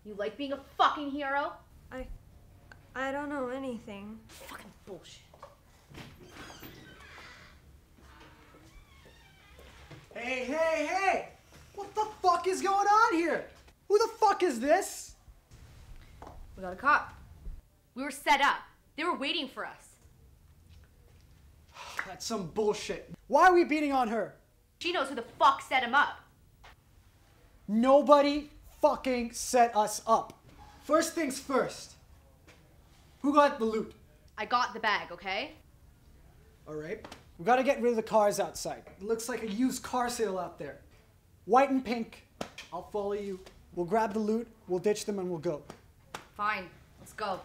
You like being a fucking hero? I don't know anything. Fucking bullshit. Hey! What the fuck is going on here? Who the fuck is this? We got a cop. We were set up. They were waiting for us. That's some bullshit. Why are we beating on her? She knows who the fuck set him up. Nobody fucking set us up. First things first. Who got the loot? I got the bag, okay? Alright. We gotta get rid of the cars outside. It looks like a used car sale out there. White and pink. I'll follow you. We'll grab the loot, we'll ditch them, and we'll go. Fine. Let's go.